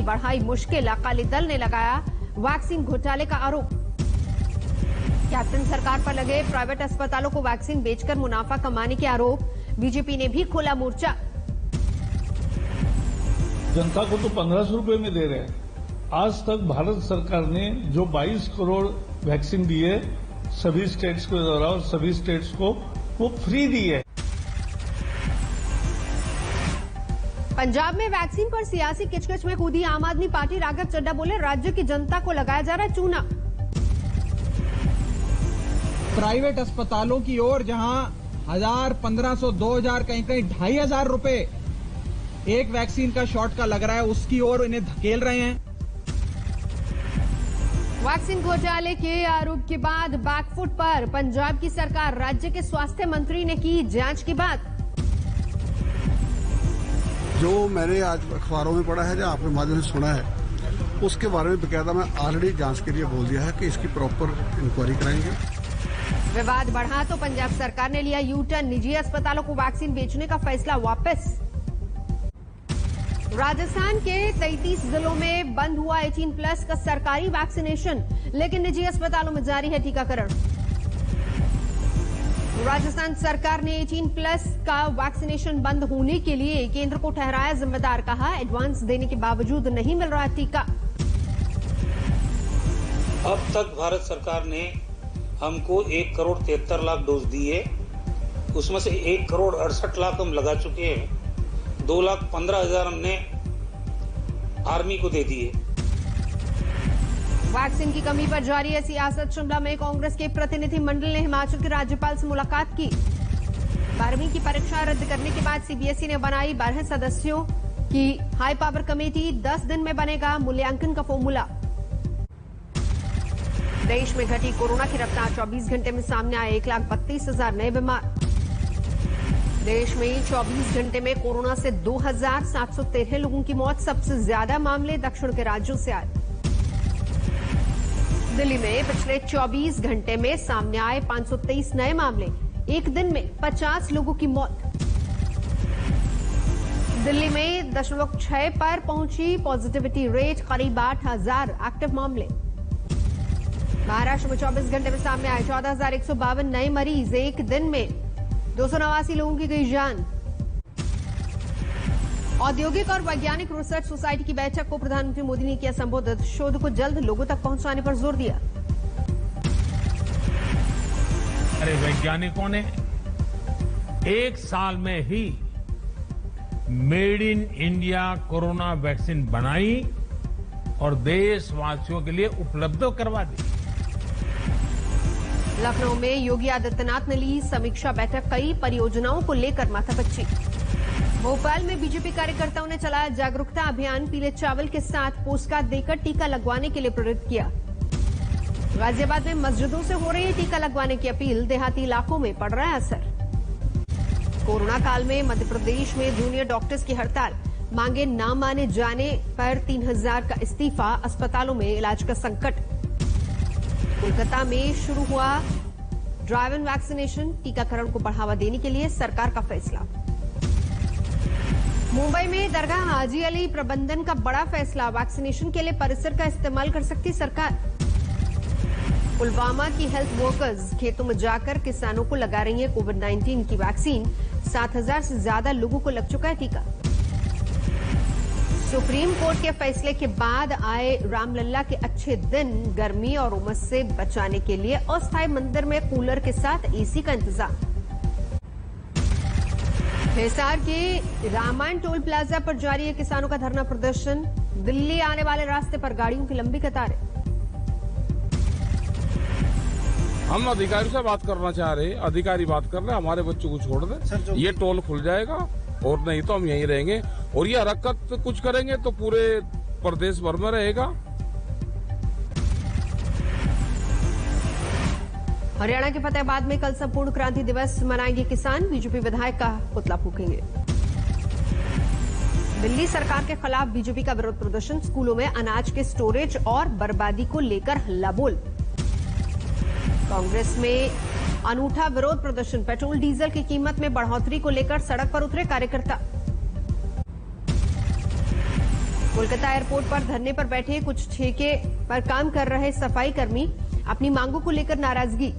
बढ़ाई मुश्किल, अकाली दल ने लगाया वैक्सीन घोटाले का आरोप। कैप्टन सरकार पर लगे प्राइवेट अस्पतालों को वैक्सीन बेचकर मुनाफा कमाने के आरोप, बीजेपी ने भी खोला मोर्चा। जनता को तो 1500 रुपए में दे रहे हैं। आज तक भारत सरकार ने जो 22 करोड़ वैक्सीन दी है सभी स्टेट्स के द्वारा, और सभी स्टेट्स को वो फ्री दी है। पंजाब में वैक्सीन पर सियासी किचकिच में कूदी आम आदमी पार्टी, राघव चड्ढा बोले राज्य की जनता को लगाया जा रहा है चूना। प्राइवेट अस्पतालों की ओर जहां 1000, 1500, 2000, कहीं कहीं 2500 रुपए एक वैक्सीन का शॉट का लग रहा है, उसकी ओर इन्हें धकेल रहे हैं। वैक्सीन घोटाले के आरोप के बाद बैकफुट पर पंजाब की सरकार, राज्य के स्वास्थ्य मंत्री ने की जांच की बात। जो मैंने आज अखबारों में पढ़ा है, जो आपके माध्यम से सुना है, उसके बारे में बेकायदा मैं ऑलरेडी जांच के लिए बोल दिया है कि इसकी प्रॉपर इंक्वायरी कराएंगे। विवाद बढ़ा तो पंजाब सरकार ने लिया यू टर्न, निजी अस्पतालों को वैक्सीन बेचने का फैसला वापस। राजस्थान के 33 जिलों में बंद हुआ 18+ का सरकारी वैक्सीनेशन, लेकिन निजी अस्पतालों में जारी है टीकाकरण। राजस्थान सरकार ने 18+ का वैक्सीनेशन बंद होने के लिए केंद्र को ठहराया जिम्मेदार, कहा एडवांस देने के बावजूद नहीं मिल रहा टीका। अब तक भारत सरकार ने हमको 1,73,00,000 डोज दी है, उसमें से 1,68,00,000 हम लगा चुके हैं। 2,15,000 हमने आर्मी को दे दिए। वैक्सीन की कमी पर जारी है सियासत, शिमला में कांग्रेस के प्रतिनिधि मंडल ने हिमाचल के राज्यपाल से मुलाकात की। 12वीं की परीक्षा रद्द करने के बाद सीबीएसई ने बनाई 12 सदस्यों की हाई पावर कमेटी, 10 दिन में बनेगा मूल्यांकन का फॉर्मूला। देश में घटी कोरोना की रफ्तार, 24 घंटे में सामने आए 1,32,000 नए बीमार। देश में 24 घंटे में कोरोना से 2,713 लोगों की मौत, सबसे ज्यादा मामले दक्षिण के राज्यों से आए। दिल्ली में पिछले 24 घंटे में सामने आए 523 नए मामले, एक दिन में 50 लोगों की मौत। दिल्ली में 0.6 पर पहुंची पॉजिटिविटी रेट, करीब 8,000 एक्टिव मामले। महाराष्ट्र में 24 घंटे में सामने आए 14,152 नए मरीज, एक दिन में 289 लोगों की गई जान। औद्योगिक और वैज्ञानिक रिसर्च सोसाइटी की बैठक को प्रधानमंत्री मोदी ने किया संबोधित, शोध को जल्द लोगों तक पहुंचाने पर जोर दिया। अरे वैज्ञानिकों ने एक साल में he made in India corona vaccine बनाई और देशवासियों के लिए उपलब्ध करवा दी। लखनऊ में योगी आदित्यनाथ ने ली समीक्षा बैठक, कई परियोजनाओं को लेकर माथापच्ची। भोपाल में बीजेपी कार्यकर्ताओं ने चलाया जागरूकता अभियान, पीले चावल के साथ पोस्टकार्ड देकर टीका लगवाने के लिए प्रेरित किया। गाजियाबाद में मस्जिदों से हो रही है टीका लगवाने की अपील, देहाती इलाकों में पड़ रहा है असर। कोरोना काल में मध्य प्रदेश में जूनियर डॉक्टर्स की हड़ताल, मांगे न माने जाने पर 3,000 का इस्तीफा, अस्पतालों में इलाज का संकट। कोलकाता में शुरू हुआ ड्राइव इन वैक्सीनेशन, टीकाकरण को बढ़ावा देने के लिए सरकार का फैसला। मुंबई में दरगाह हाजी अली प्रबंधन का बड़ा फैसला, वैक्सीनेशन के लिए परिसर का इस्तेमाल कर सकती सरकार। पुलवामा की हेल्थ वर्कर्स खेतों में जाकर किसानों को लगा रही है कोविड-19 की वैक्सीन, 7,000 से ज्यादा लोगों को लग चुका है टीका। सुप्रीम कोर्ट के फैसले के बाद आए रामलला के अच्छे दिन, गर्मी और उमस से बचाने के लिए अस्थायी मंदिर में कूलर के साथ एसी का इंतजाम। हिसार के रामायण टोल प्लाजा पर जारी है किसानों का धरना प्रदर्शन, दिल्ली आने वाले रास्ते पर गाड़ियों की लंबी कतारें। हम अधिकारी से बात करना चाह रहे हैं, अधिकारी बात कर रहे हैं, हमारे बच्चों को छोड़ दें, ये टोल खुल जाएगा और नहीं तो हम यहीं रहेंगे, और ये हरकत कुछ करेंगे तो पूरे प्रदेश भर में रहेगा। हरियाणा के फतेहाबाद में कल संपूर्ण क्रांति दिवस मनाएंगे किसान, बीजेपी विधायक का पुतला फूकेंगे। दिल्ली सरकार के खिलाफ बीजेपी का विरोध प्रदर्शन, स्कूलों में अनाज के स्टोरेज और बर्बादी को लेकर हल्ला बोल। कांग्रेस में अनूठा विरोध प्रदर्शन, पेट्रोल डीजल की कीमत में बढ़ोतरी को लेकर सड़क पर उतरे कार्यकर्ता। कोलकाता एयरपोर्ट पर धरने पर बैठे कुछ ठेके पर काम कर रहे सफाई कर्मी अपनी मांगों को लेकर नाराजगी।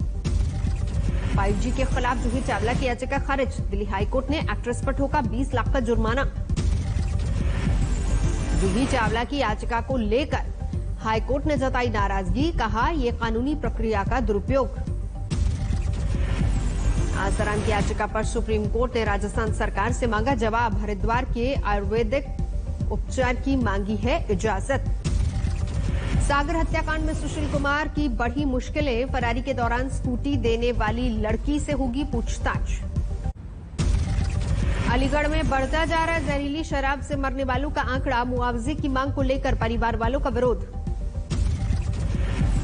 5G के खिलाफ जूही चावला की याचिका खारिज। दिल्ली हाईकोर्ट ने एक्ट्रेस पर ठोका 20 लाख का जुर्माना। जूही चावला की याचिका को लेकर हाईकोर्ट ने जताई नाराजगी, कहा यह कानूनी प्रक्रिया का दुरुपयोग। आसाराम की याचिका पर सुप्रीम कोर्ट ने राजस्थान सरकार से मांगा जवाब। हरिद्वार के आयुर्वेदिक उपचार की मांगी है इजाजत। सागर हत्याकांड में सुशील कुमार की बढ़ी मुश्किलें। फरारी के दौरान स्कूटी देने वाली लड़की से होगी पूछताछ। अलीगढ़ में बढ़ता जा रहा जहरीली शराब से मरने वालों का आंकड़ा। मुआवजे की मांग को लेकर परिवार वालों का विरोध।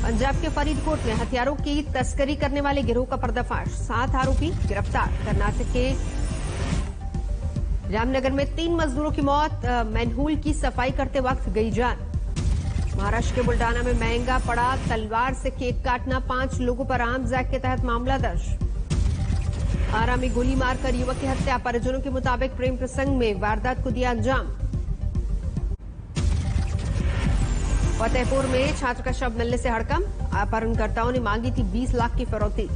पंजाब के फरीदकोट में हथियारों की तस्करी करने वाले गिरोह का पर्दाफाश। 7 आरोपी गिरफ्तार। कर्नाटक के रामनगर में 3 मजदूरों की मौत। मैनहोल की सफाई करते वक्त गई जान। महाराष्ट्र के बुल्डाना में महंगा पड़ा तलवार से केक काटना। 5 लोगों पर आर्म्स एक्ट के तहत मामला दर्ज। आरा में गोली मारकर युवक की हत्या। परिजनों के मुताबिक प्रेम प्रसंग में वारदात को दिया अंजाम। फतेहपुर में छात्र का शव मिलने से हड़कंप। अपहरणकर्ताओं ने मांगी थी 20 लाख की फिरौती।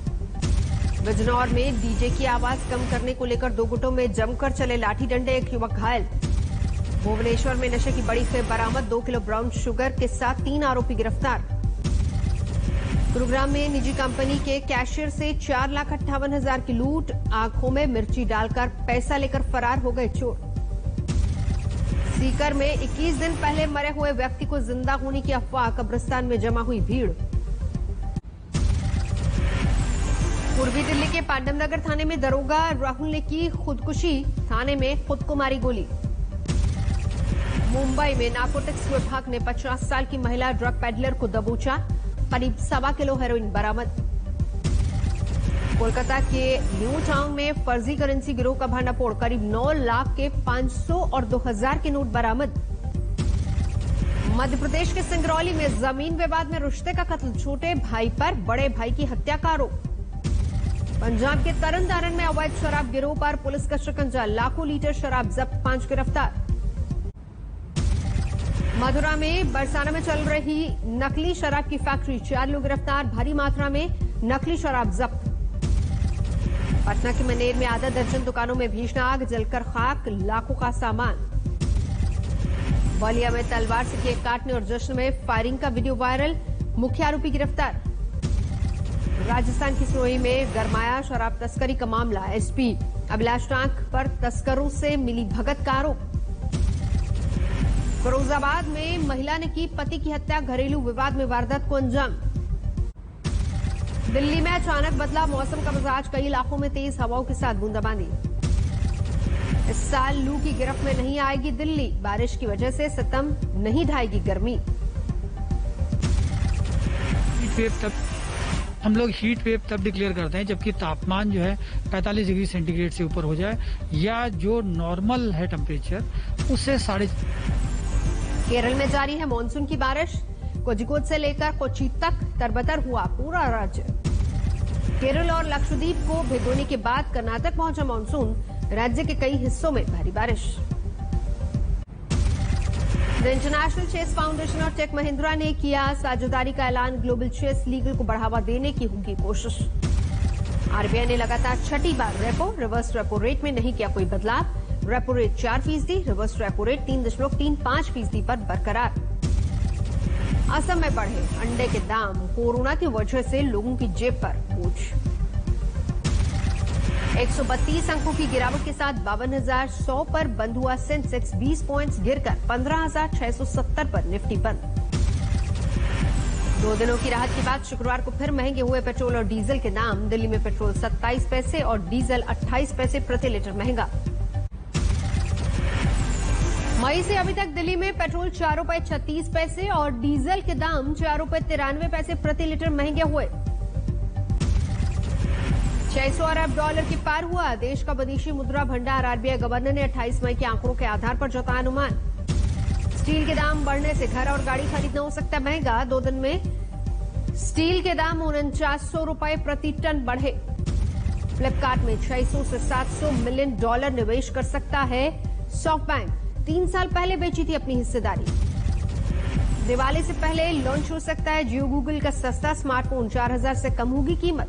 बिजनौर में डीजे की आवाज कम करने को लेकर 2 गुटों में जमकर चले लाठी डंडे। 1 युवक घायल। भुवनेश्वर में नशे की बड़ी खेप बरामद। 2 किलो ब्राउन शुगर के साथ 3 आरोपी गिरफ्तार। गुरुग्राम में निजी कंपनी के कैशियर से 4,58,000 की लूट। आंखों में मिर्ची डालकर पैसा लेकर फरार हो गए चोर। सीकर में 21 दिन पहले मरे हुए व्यक्ति को जिंदा होने की अफवाह। कब्रिस्तान में जमा हुई भीड़। पूर्वी दिल्ली के पांडव नगर थाने में दरोगा राहुल ने की खुदकुशी। थाने में खुद को मारी गोली। मुंबई में नारकोटिक्स विभाग ने 50 साल की महिला ड्रग पेडलर को दबोचा। करीब 1.25 किलो हेरोइन बरामद। कोलकाता के न्यू टाउन में फर्जी करेंसी गिरोह का भांडाफोड़। करीब 9 लाख के 500 और 2000 के नोट बरामद। मध्य प्रदेश के सिंगरौली में जमीन विवाद में रिश्ते का कत्ल। छोटे भाई पर बड़े भाई की हत्या का आरोप। पंजाब के तरनतारन में अवैध शराब गिरोह पर पुलिस का शिकंजा। लाखों लीटर शराब जब्त। 5 गिरफ्तार। मथुरा में बरसाना में चल रही नकली शराब की फैक्ट्री। 4 लोग गिरफ्तार। भारी मात्रा में नकली शराब जब्त। पटना के मनेर में आधा दर्जन दुकानों में भीषण आग। जलकर खाक लाखों का सामान। बलिया में तलवार से केक काटने और जश्न में फायरिंग का वीडियो वायरल। मुख्य आरोपी गिरफ्तार। राजस्थान की सिरोही में गरमाया शराब तस्करी का मामला। एसपी अभिलाष टांक पर तस्करों से मिली भगत का आरोप। फिरोजाबाद में महिला ने की पति की हत्या। घरेलू विवाद में वारदात को अंजाम। दिल्ली में अचानक बदला मौसम का मिजाज। कई इलाकों में तेज हवाओं के साथ बूंदाबांदी। इस साल लू की गिरफ्त में नहीं आएगी दिल्ली। बारिश की वजह से सितम नहीं ढाएगी गर्मी। हीट वेव तब हम लोग हीट वेव तब डिक्लेयर करते हैं जबकि तापमान जो है 45 डिग्री सेंटीग्रेड से ऊपर हो जाए या जो नॉर्मल है टेम्परेचर उससे 3.5। केरल में जारी है मानसून की बारिश। कोझिकोड से लेकर कोच्चि तक तरबतर हुआ पूरा राज्य। केरल और लक्षद्वीप को भिगोने के बाद कर्नाटक पहुंचा मानसून। राज्य के कई हिस्सों में भारी बारिश। द इंटरनेशनल चेस फाउंडेशन और टेक महिंद्रा ने किया साझेदारी का ऐलान। ग्लोबल चेस लीगल को बढ़ावा देने की होगी कोशिश। आरबीआई ने लगातार 6ठी बार रेपो रिवर्स रेपो रेट में नहीं किया कोई बदलाव। Repo rate 4%, reverse repo rate 3.35% पर बरकरार। असम में बढ़े अंडे के दाम। कोरोना की वजह से लोगों की जेब पर बोझ। 132 अंकों की गिरावट के साथ 52,100 पर बंद हुआ सेंसेक्स। 20 पॉइंट्स गिरकर 15,670 पर निफ्टी बंद। 2 दिनों की राहत के बाद शुक्रवार को फिर महंगे हुए पेट्रोल और डीजल के दाम। दिल्ली में पेट्रोल 27 पैसे और डीजल 28 पैसे प्रति लीटर महंगा। मई से अभी तक दिल्ली में पेट्रोल 4 रुपए 36 पैसे और डीजल के दाम 4 रुपए 93 पैसे प्रति लीटर महंगे हुए। 600 अरब डॉलर की पार हुआ देश का विदेशी मुद्रा भंडार। आरबीआई गवर्नर ने 28 मई के आंकड़ों के आधार पर जताया अनुमान। स्टील के दाम बढ़ने से घर और गाड़ी खरीदना हो सकता है महंगा। 2 दिन में स्टील के दाम 4900 रुपए प्रति टन बढ़े। फ्लिपकार्ट में 600 से 700 मिलियन डॉलर निवेश कर सकता है सॉफ्टबैंक। 3 साल पहले बेची थी अपनी हिस्सेदारी। दिवाली से पहले लॉन्च हो सकता है जियो गूगल का सस्ता स्मार्टफोन, 4000 से कम होगी कीमत।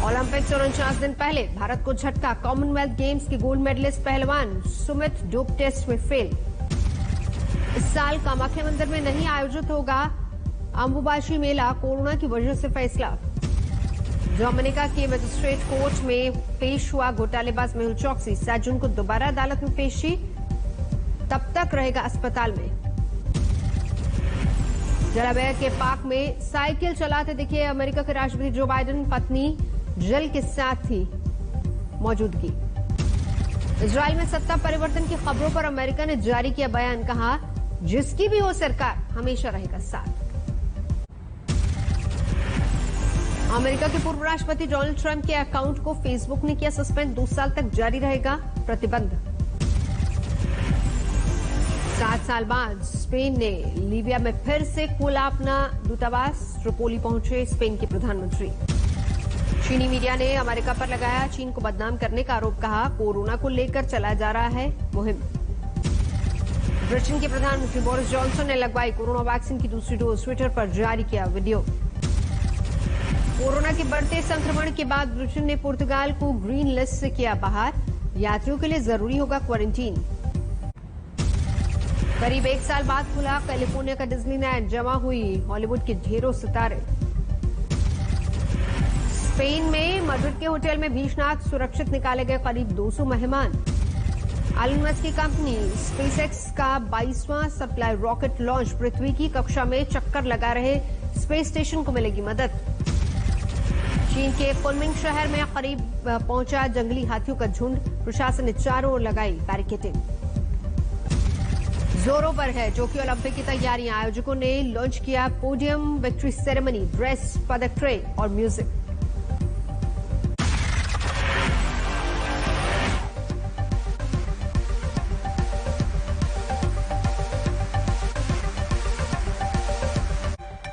ओलंपिक्स 49 दिन पहले भारत को झटका, कॉमनवेल्थ गेम्स के गोल्ड मेडलिस्ट पहलवान सुमित डोप टेस्ट में फेल। इस साल कामाख्या मंदिर में नहीं आयोजित होगा अंबुबाची मेला, कोरोना की वजह से फैसला। डोमिनिका के मजिस्ट्रेट कोर्ट में पेश हुआ घोटालेबाज मेहुल चौकसी, 7 जून को दोबारा अदालत में पेशी, तब तक रहेगा अस्पताल में। डेलावेयर के पार्क में साइकिल चलाते दिखे अमेरिका के राष्ट्रपति जो बाइडेन, पत्नी जिल के साथ थी मौजूदगी। इजराइल में सत्ता परिवर्तन की खबरों पर अमेरिका ने जारी किया बयान, कहा जिसकी भी हो सरकार हमेशा रहेगा साथ। अमेरिका के पूर्व राष्ट्रपति डोनाल्ड ट्रंप के अकाउंट को फेसबुक ने किया सस्पेंड, 2 साल तक जारी रहेगा प्रतिबंध। 7 साल बाद स्पेन ने लीबिया में फिर से खोला अपना दूतावास, ट्रिपोली पहुंचे स्पेन के प्रधानमंत्री। चीनी मीडिया ने अमेरिका पर लगाया चीन को बदनाम करने का आरोप, कहा कोरोना को लेकर चलाया जा रहा है मुहिम। ब्रिटेन के प्रधानमंत्री बोरिस जॉनसन ने लगवाई कोरोना वैक्सीन की दूसरी डोज, ट्विटर पर जारी किया वीडियो। कोरोना के बढ़ते संक्रमण के बाद ब्रिटेन ने पुर्तगाल को ग्रीन लिस्ट से किया बाहर, यात्रियों के लिए जरूरी होगा क्वारंटीन। करीब 1 साल बाद खुला कैलिफोर्निया का डिज्नीलैंड, जमा हुई हॉलीवुड के ढेरों सितारे। स्पेन में मैड्रिड के होटल में भीषणाग, सुरक्षित निकाले गए करीब 200 मेहमान। एलन मस्क की कंपनी स्पेसएक्स का 22वां सप्लाई रॉकेट लॉन्च, पृथ्वी की कक्षा में चक्कर लगा रहे स्पेस स्टेशन को मिलेगी मदद। चीन के कुनमिंग शहर में करीब पहुंचा जंगली हाथियों का झुंड, प्रशासन ने चारों ओर लगाई बैरिकेडिंग। जोरों पर है टोक्यो ओलंपिक की तैयारियां, आयोजकों ने लॉन्च किया पोडियम, विक्ट्री सेरेमनी, ड्रेस, पदक ट्रे और म्यूजिक।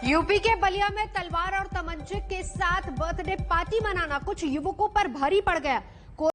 यूपी के बलिया में तलवार और तमंचे के साथ बर्थडे पार्टी मनाना कुछ युवकों पर भारी पड़ गया।